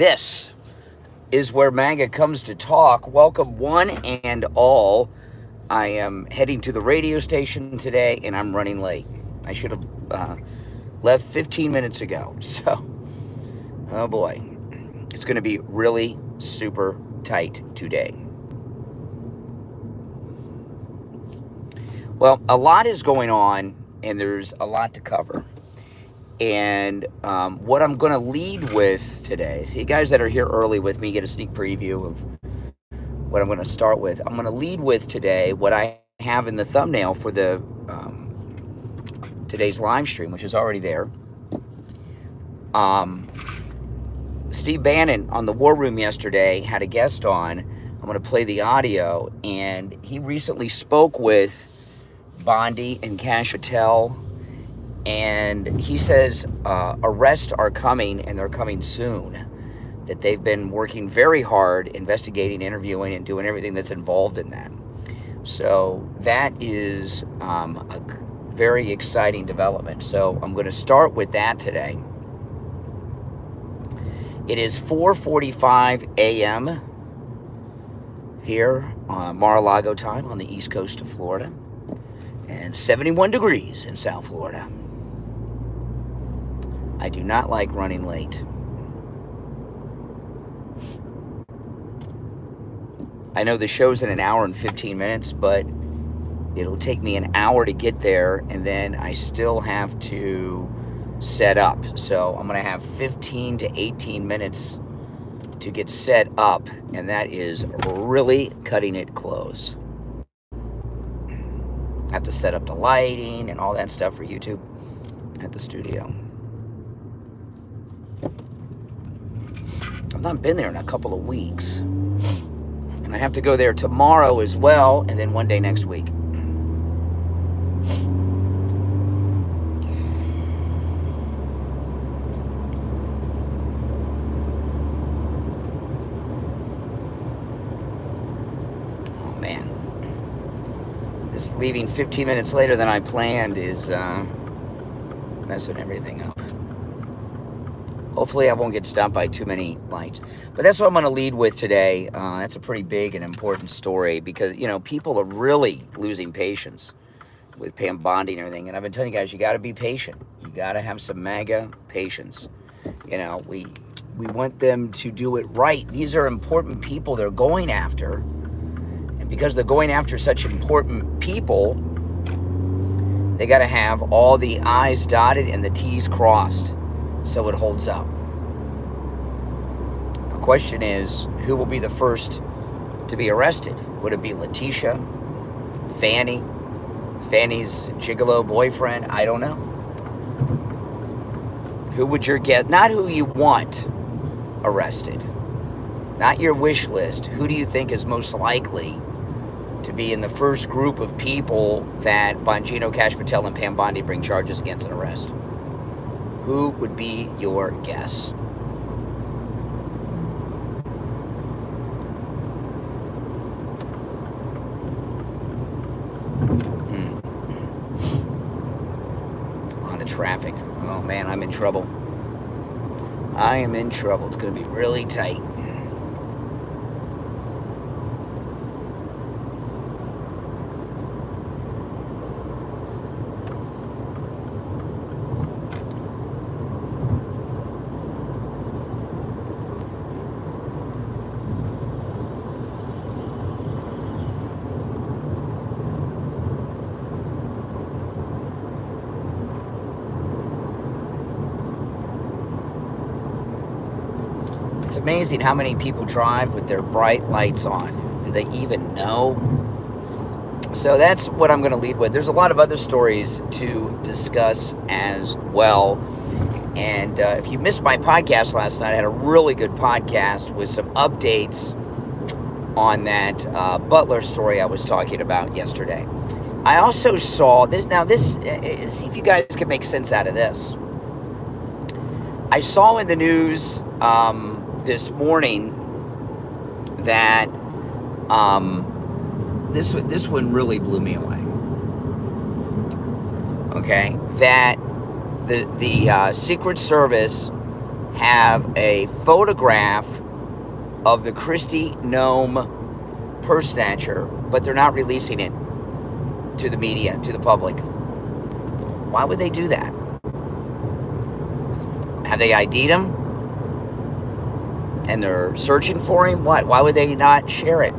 This is where MAGA comes to talk. Welcome, one and all. I am heading to the radio station today, and I'm running late. I should have left 15 minutes ago. So, oh boy, it's going to be really super tight today. Well, a lot is going on, and there's a lot to cover. And what I'm going to lead with today, so you guys that are here early with me get a sneak preview of what I'm going to start with. I'm going to lead with today what I have in the thumbnail for the today's live stream, which is already there. Steve Bannon on the War Room yesterday had a guest on. I'm going to play the audio, and he recently spoke with Bondi and Kash Patel. And he says arrests are coming, and they're coming soon. That they've been working very hard, investigating, interviewing, and doing everything that's involved in that. So that is a very exciting development. So I'm going to start with that today. It is 4:45 a.m. here on Mar-a-Lago time on the east coast of Florida, and 71 degrees in South Florida. I do not like running late. I know the show's in an hour and 15 minutes, but it'll take me an hour to get there, and then I still have to set up. So I'm going to have 15 to 18 minutes to get set up, and that is really cutting it close. I have to set up the lighting and all that stuff for YouTube at the studio. I've not been there in a couple of weeks. And I have to go there tomorrow as well, and then one day next week. Oh, man. This leaving 15 minutes later than I planned is messing everything up. Hopefully I won't get stopped by too many lights. But that's what I'm going to lead with today. That's a pretty big and important story because, you know, people are really losing patience with Pam Bondi and everything. And I've been telling you guys, you got to be patient. You got to have some MAGA patience. You know, we want them to do it right. These are important people they're going after. And because they're going after such important people, they got to have all the I's dotted and the T's crossed. So it holds up. The question is, who will be the first to be arrested? Would it be Letitia? Fanny? Fanny's gigolo boyfriend? I don't know. Who would your guess? Not who you want arrested. Not your wish list. Who do you think is most likely to be in the first group of people that Bongino, Kash Patel, and Pam Bondi bring charges against and arrest? Who would be your guess? A lot of traffic. Oh man, I'm in trouble. I am in trouble. It's going to be really tight. It's amazing how many people drive with their bright lights on. Do they even know? So that's what I'm going to lead with. There's a lot of other stories to discuss as well. And if you missed my podcast last night, I had a really good podcast with some updates on that Butler story I was talking about yesterday. I also saw this. Now, see if you guys can make sense out of this. I saw in the news this morning that this one really blew me away. Okay, that the Secret Service have a photograph of the Christy gnome purse snatcher, but they're not releasing it to the media, to the public. Why would they do that? Have they ID'd him? And they're searching for him? What? Why would they not share it?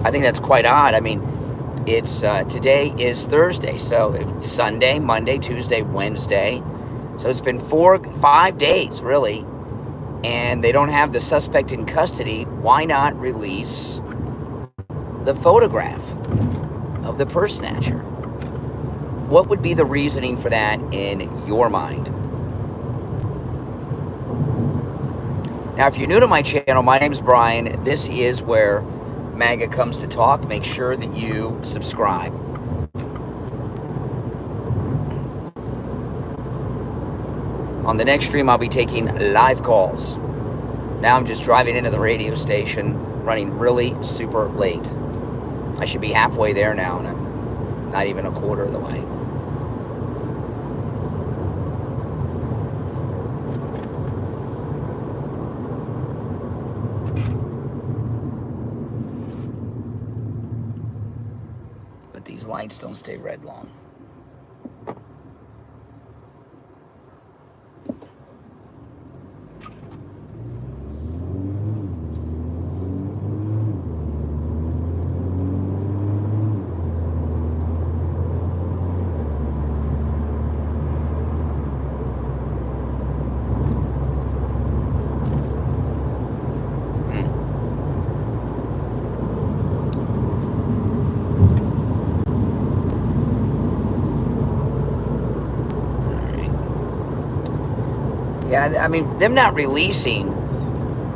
I think that's quite odd. I mean, it's today is Thursday, so it's Sunday, Monday, Tuesday, Wednesday. So it's been 5 days, really, and they don't have the suspect in custody. Why not release the photograph of the purse snatcher? What would be the reasoning for that in your mind? Now, if you're new to my channel, my name's Brian. This is where MAGA comes to talk. Make sure that you subscribe. On the next stream, I'll be taking live calls. Now I'm just driving into the radio station, running really super late. I should be halfway there now, and I'm not even a quarter of the way. But these lights don't stay red long. Yeah, I mean, them not releasing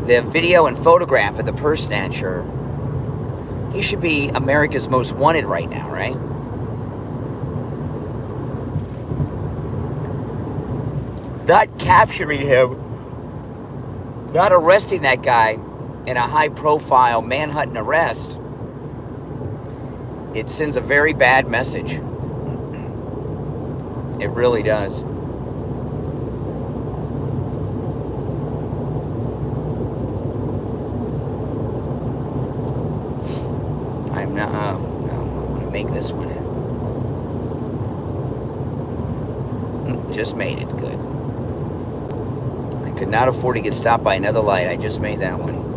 the video and photograph of the purse snatcher, he should be America's most wanted right now, right? Not capturing him, not arresting that guy in a high-profile manhunt and arrest, it sends a very bad message. It really does. No, I'm going to make this one. Just made it. Good. I could not afford to get stopped by another light. I just made that one.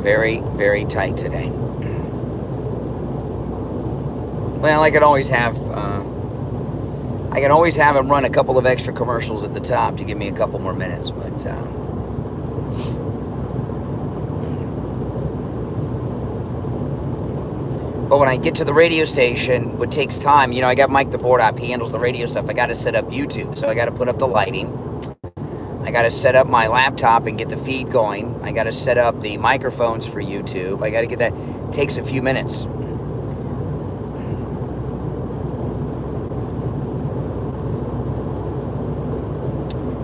Very, very tight today. Well, I could always have him run a couple of extra commercials at the top to give me a couple more minutes, but when I get to the radio station, what takes time, you know, I got Mike the board op, he handles the radio stuff. I got to set up YouTube, so I got to put up the lighting. I got to set up my laptop and get the feed going. I got to set up the microphones for YouTube. I got to get that. It takes a few minutes.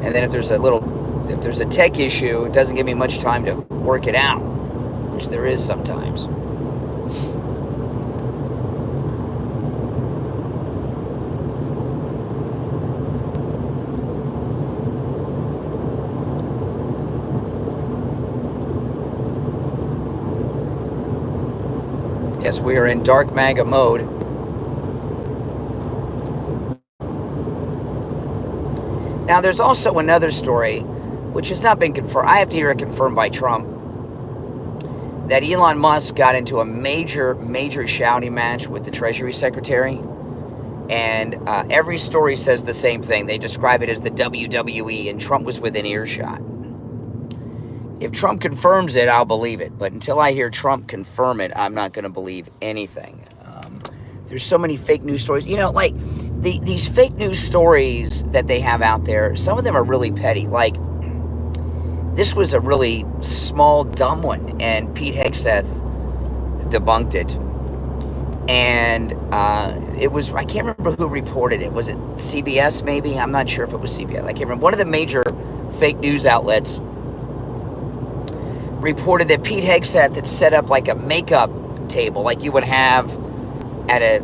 And then if there's a tech issue, it doesn't give me much time to work it out, which there is sometimes. Yes, we are in dark MAGA mode. Now, there's also another story, which has not been confirmed. I have to hear it confirmed by Trump, that Elon Musk got into a major shouting match with the Treasury Secretary. And every story says the same thing. They describe it as the WWE, and Trump was within earshot. If Trump confirms it, I'll believe it. But until I hear Trump confirm it, I'm not going to believe anything. There's so many fake news stories. You know, like, these fake news stories that they have out there, some of them are really petty. Like, this was a really small, dumb one, and Pete Hegseth debunked it. And it was, I can't remember who reported it. Was it CBS maybe? I'm not sure if it was CBS. I can't remember. One of the major fake news outlets reported that Pete Hegseth had set up like a makeup table like you would have at a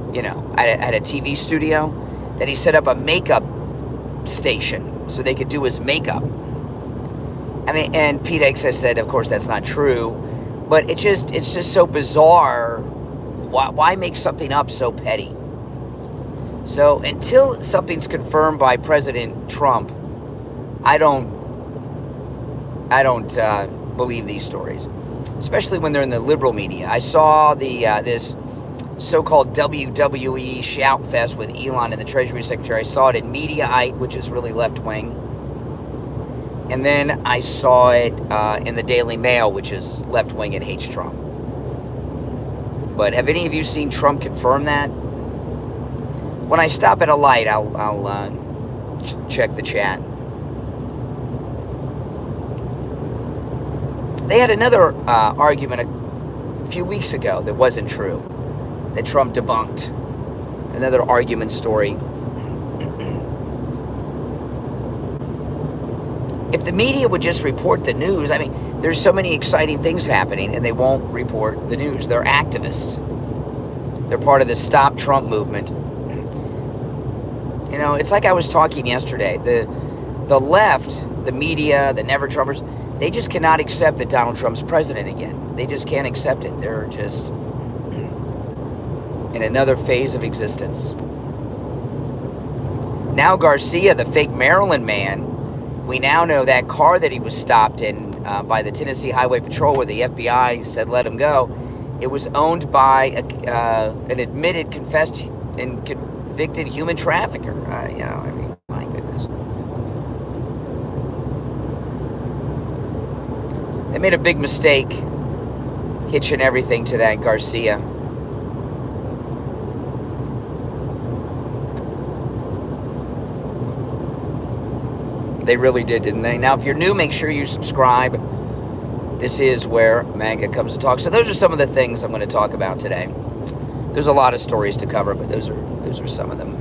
TV studio, that he set up a makeup station so they could do his makeup. I mean, and Pete Hegseth said, of course, that's not true, but it's just so bizarre. Why make something up so petty? So until something's confirmed by President Trump, I don't believe these stories, especially when they're in the liberal media. I saw the this so-called WWE shout fest with Elon and the Treasury Secretary. I saw it in Mediaite, which is really left-wing. And then I saw it in the Daily Mail, which is left-wing and hates Trump. But have any of you seen Trump confirm that? When I stop at a light, I'll check the chat. They had another argument a few weeks ago that wasn't true, that Trump debunked. Another argument story. If the media would just report the news, I mean, there's so many exciting things happening, and they won't report the news. They're activists. They're part of the Stop Trump movement. You know, it's like I was talking yesterday. The left, the media, the Never Trumpers, they just cannot accept that Donald Trump's president again. They just can't accept it. They're just in another phase of existence. Now Garcia, the fake Maryland man, we now know that car that he was stopped in by the Tennessee Highway Patrol, where the FBI said let him go, it was owned by an admitted, confessed, and convicted human trafficker. I mean, my goodness. They made a big mistake hitching everything to that Garcia. They really did, didn't they? Now, if you're new, make sure you subscribe. This is where MAGA comes to talk. So those are some of the things I'm going to talk about today. There's a lot of stories to cover, but those are some of them.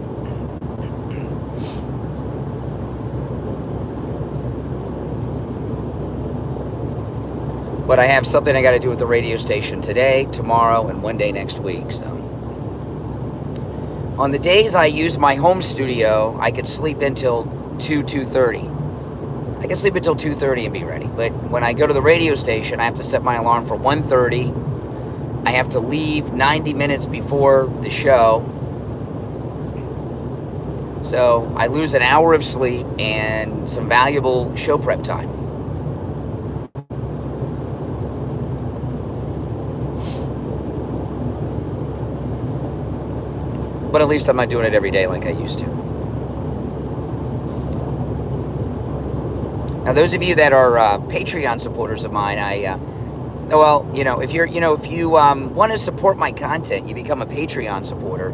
But I have something I got to do with the radio station today, tomorrow, and one day next week. So on the days I use my home studio, I could sleep until 2:30. I can sleep until 2:30 and be ready. But when I go to the radio station, I have to set my alarm for 1:30. I have to leave 90 minutes before the show. So I lose an hour of sleep and some valuable show prep time. But at least I'm not doing it every day like I used to. Now, those of you that are Patreon supporters of mine, if you want to support my content, you become a Patreon supporter.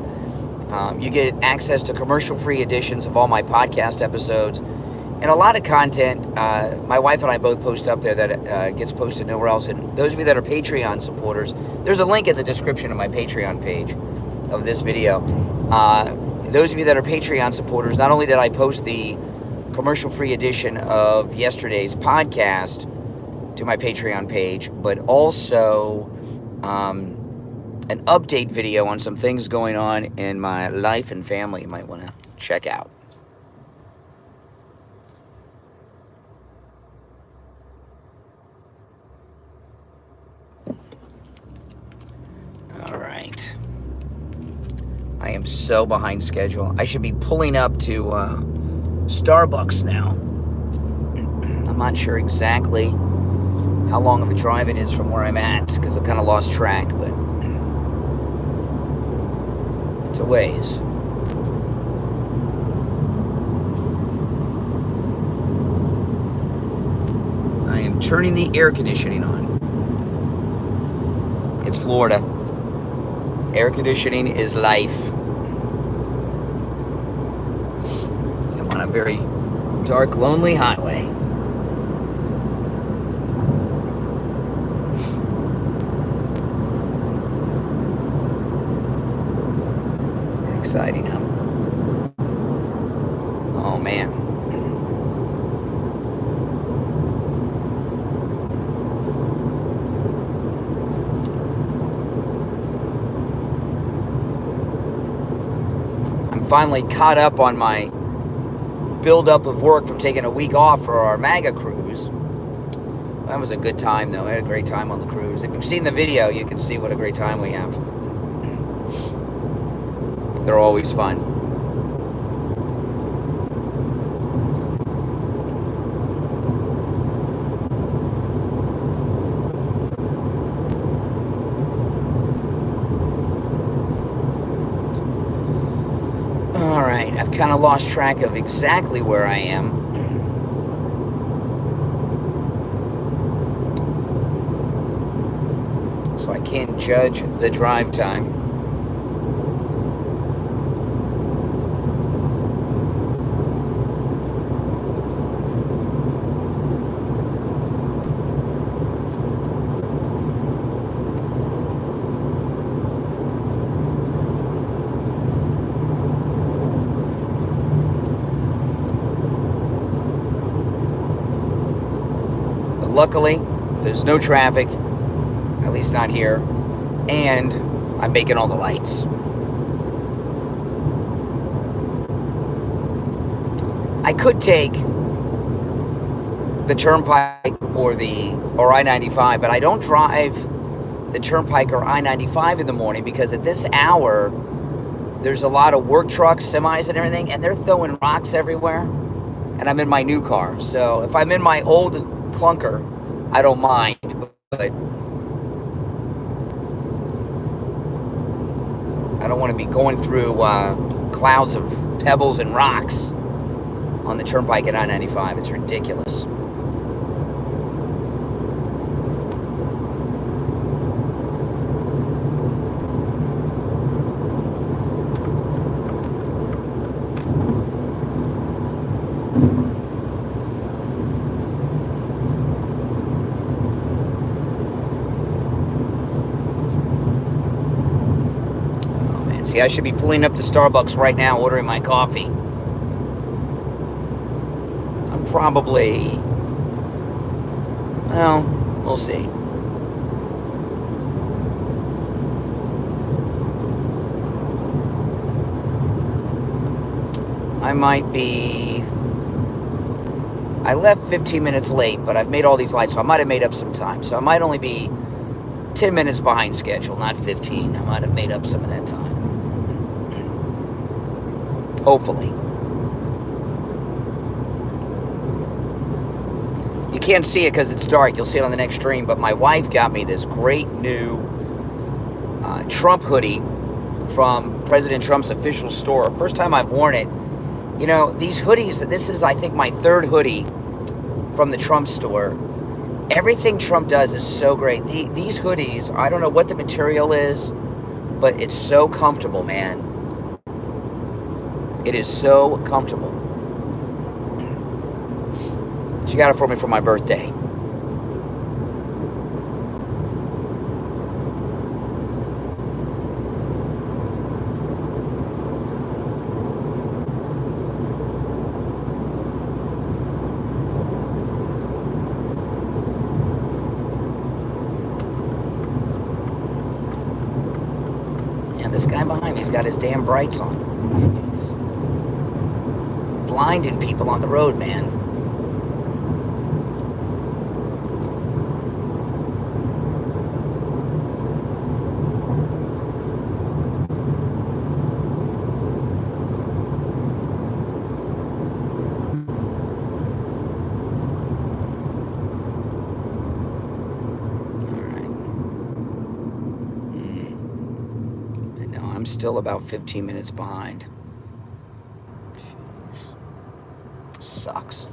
You get access to commercial-free editions of all my podcast episodes, and a lot of content. My wife and I both post up there that gets posted nowhere else. And those of you that are Patreon supporters, there's a link in the description of my Patreon page of this video. Those of you that are Patreon supporters, not only did I post the commercial-free edition of yesterday's podcast to my Patreon page, but also an update video on some things going on in my life and family you might want to check out. All right. I am so behind schedule. I should be pulling up to Starbucks now. I'm not sure exactly how long of a drive it is from where I'm at, because I've kind of lost track, but it's a ways. I am turning the air conditioning on. It's Florida. Air conditioning is life. So I'm on a very dark, lonely highway. exciting, huh? Oh, man. I'm finally caught up on my build-up of work from taking a week off for our MAGA cruise. That was a good time, though. I had a great time on the cruise. If you've seen the video, you can see what a great time we have. They're always fun. All right, I've kind of lost track of exactly where I am. So I can't judge the drive time. But luckily, there's no traffic. At least not here. And I'm making all the lights. I could take the Turnpike or I-95, but I don't drive the Turnpike or I-95 in the morning because at this hour, there's a lot of work trucks, semis and everything, and they're throwing rocks everywhere. And I'm in my new car. So if I'm in my old clunker, I don't mind. But I don't want to be going through clouds of pebbles and rocks on the Turnpike at I-95. It's ridiculous. See, I should be pulling up to Starbucks right now, ordering my coffee. I'm probably, well, we'll see. I might be, I left 15 minutes late, but I've made all these lights, so I might have made up some time. So I might only be 10 minutes behind schedule, not 15. I might have made up some of that time. Hopefully. You can't see it because it's dark. You'll see it on the next stream. But my wife got me this great new Trump hoodie from President Trump's official store. First time I've worn it. You know, these hoodies, this is, I think, my third hoodie from the Trump store. Everything Trump does is so great. These hoodies, I don't know what the material is, but it's so comfortable, man. It is so comfortable. She got it for me for my birthday. And this guy behind me's got his damn brights on. Blinding people on the road, man. I'm still about 15 minutes behind. Jeez. Sucks.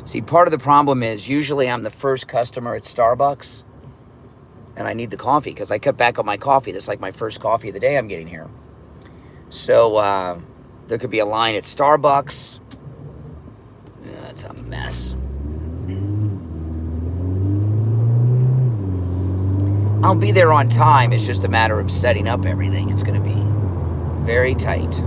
See, part of the problem is usually I'm the first customer at Starbucks and I need the coffee because I cut back on my coffee. That's like my first coffee of the day I'm getting here. So there could be a line at Starbucks. Yeah, it's a mess. I'll be there on time. It's just a matter of setting up everything. It's going to be very tight.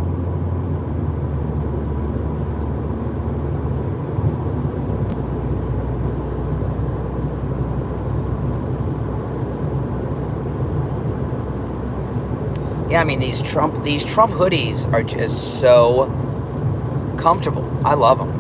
Yeah, I mean, these Trump hoodies are just so comfortable. I love them.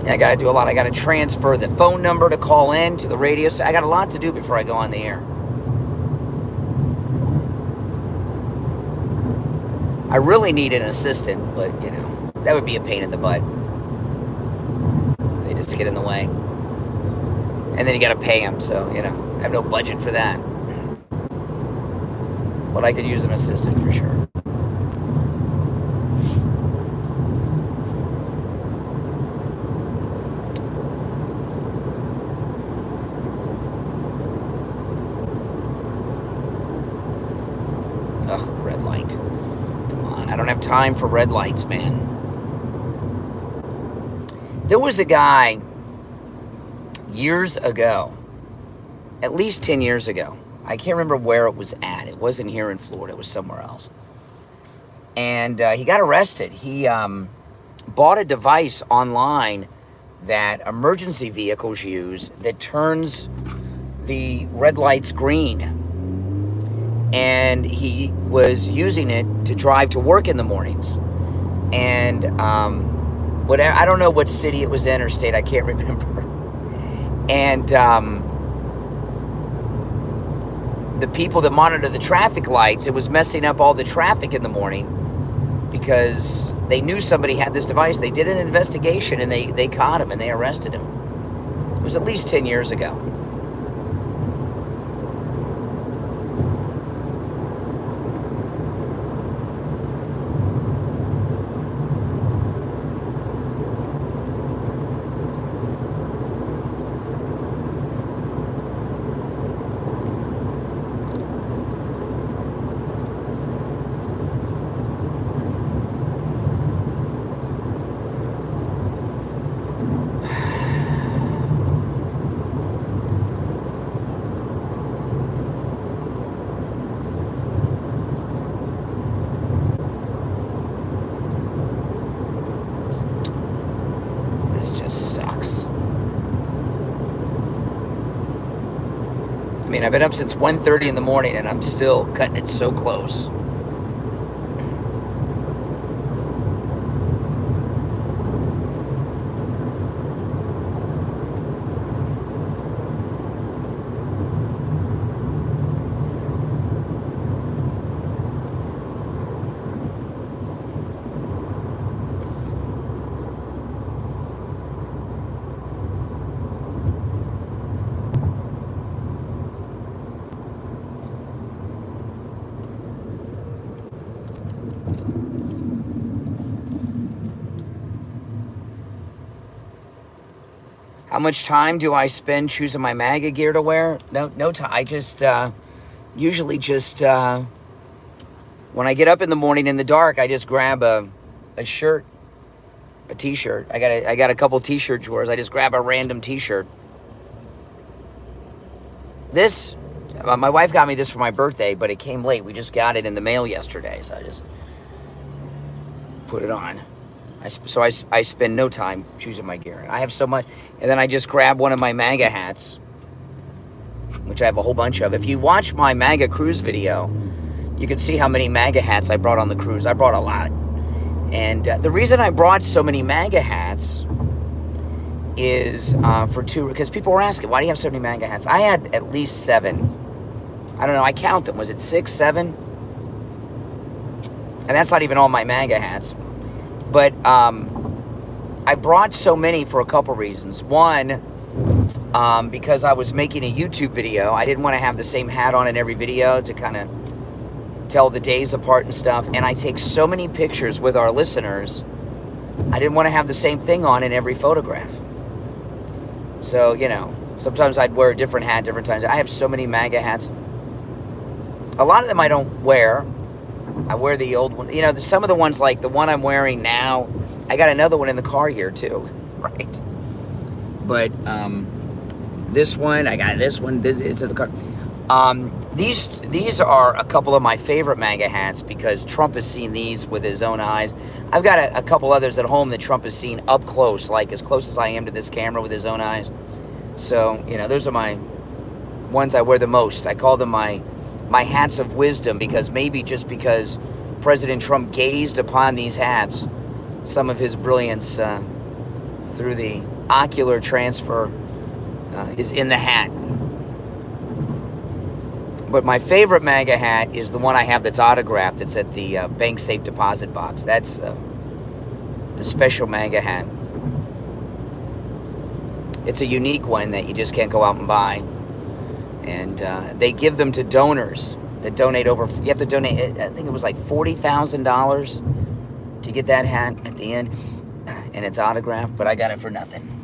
I got to do a lot. I got to transfer the phone number to call in to the radio. So I got a lot to do before I go on the air. I really need an assistant, but, you know, that would be a pain in the butt. They just get in the way. And then you got to pay them, so, you know, I have no budget for that. But I could use an assistant for sure. Ugh, red light. Come on, I don't have time for red lights, man. There was a guy years ago, at least 10 years ago. I can't remember where it was at. It wasn't here in Florida. It was somewhere else. And he got arrested. He bought a device online that emergency vehicles use that turns the red lights green. And he was using it to drive to work in the mornings. And I don't know what city it was in or state. I can't remember. And the people that monitor the traffic lights, it was messing up all the traffic in the morning because they knew somebody had this device. They did an investigation and they caught him and they arrested him. It was at least 10 years ago. I've been up since 1:30 in the morning and I'm still cutting it so close. How much time do I spend choosing my MAGA gear to wear? No time. I just usually just when I get up in the morning in the dark, I just grab a shirt, a t-shirt. I got a couple t-shirt drawers. I just grab a random t-shirt. This, my wife got me this for my birthday, but it came late. We just got it in the mail yesterday, so I just put it on. So I spend no time choosing my gear. I have so much. And then I just grab one of my MAGA hats, which I have a whole bunch of. If you watch my MAGA cruise video, you can see how many MAGA hats I brought on the cruise. I brought a lot. And the reason I brought so many MAGA hats is because people were asking, why do you have so many MAGA hats? I had at least 7. I don't know, I count them. Was it 6, 7? And that's not even all my MAGA hats. But I brought so many for a couple reasons. One, because I was making a YouTube video. I didn't want to have the same hat on in every video to kind of tell the days apart and stuff. And I take so many pictures with our listeners. I didn't want to have the same thing on in every photograph. So, you know, sometimes I'd wear a different hat different times. I have so many MAGA hats. A lot of them I don't wear. I wear the old one. You know, some of the ones, like the one I'm wearing now, I got another one in the car here too, right? But this one, I got this one. It's in the car. These are a couple of my favorite MAGA hats because Trump has seen these with his own eyes. I've got a couple others at home that Trump has seen up close, like as close as I am to this camera with his own eyes. So, you know, those are my ones I wear the most. I call them my hats of wisdom, because maybe just because President Trump gazed upon these hats, some of his brilliance through the ocular transfer is in the hat. But my favorite MAGA hat is the one I have that's autographed. It's at the bank safe deposit box. That's the special MAGA hat. It's a unique one that you just can't go out and buy. And they give them to donors that donate over. You have to donate, I think it was like $40,000 to get that hat at the end. And it's autographed, but I got it for nothing.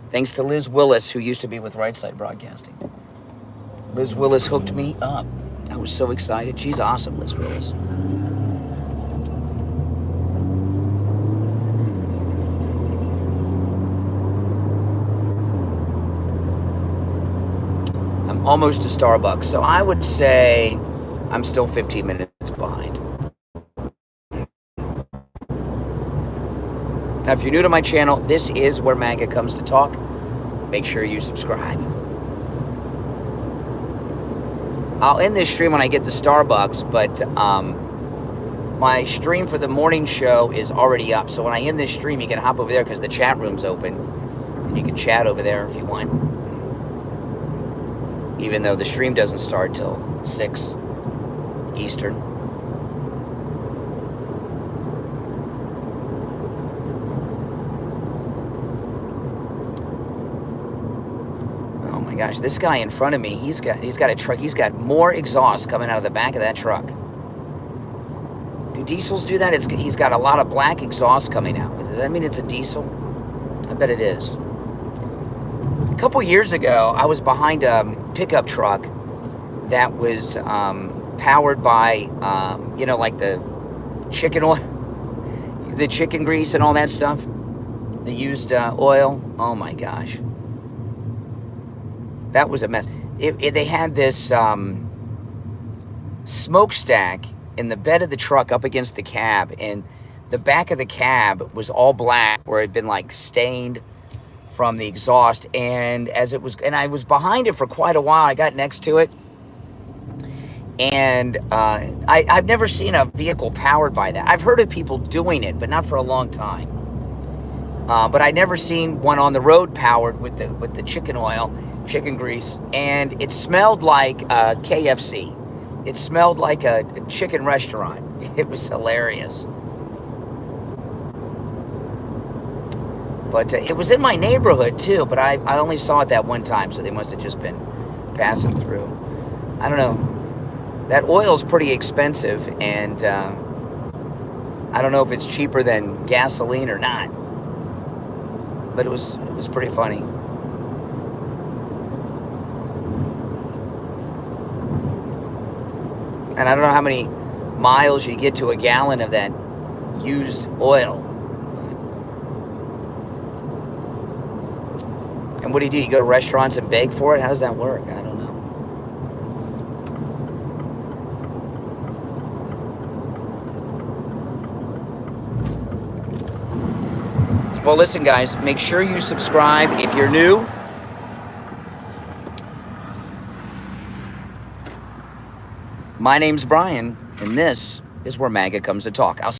Thanks to Liz Willis, who used to be with Right Side Broadcasting. Liz Willis hooked me up. I was so excited. She's awesome, Liz Willis. I'm almost to Starbucks, so I would say I'm still 15 minutes behind. Now, if you're new to my channel, this is where MAGA comes to talk. Make sure you subscribe. I'll end this stream when I get to Starbucks, but my stream for the morning show is already up. So when I end this stream, you can hop over there because the chat room's open. And you can chat over there if you want. Even though the stream doesn't start till 6 Eastern. Oh my gosh, this guy in front of me, he's got a truck. He's got more exhaust coming out of the back of that truck. Do diesels do that? He's got a lot of black exhaust coming out. Does that mean it's a diesel? I bet it is. A couple years ago, I was behind a pickup truck that was powered by, you know, like the chicken oil, the chicken grease and all that stuff. The used oil. Oh my gosh. That was a mess. They had this smokestack in the bed of the truck up against the cab, and the back of the cab was all black where it had been like stained from the exhaust. And I was behind it for quite a while. I got next to it, and I've never seen a vehicle powered by that. I've heard of people doing it, but not for a long time. But I'd never seen one on the road powered with the chicken oil, chicken grease, and it smelled like KFC. It smelled like a chicken restaurant. It was hilarious. But it was in my neighborhood too, but I only saw it that one time, so they must have just been passing through. I don't know. That oil's pretty expensive, and I don't know if it's cheaper than gasoline or not. But it was pretty funny. And I don't know how many miles you get to a gallon of that used oil. And what do? You go to restaurants and beg for it? How does that work? I don't know. Well, listen, guys, make sure you subscribe if you're new. My name's Brian, and this is where MAGA comes to talk.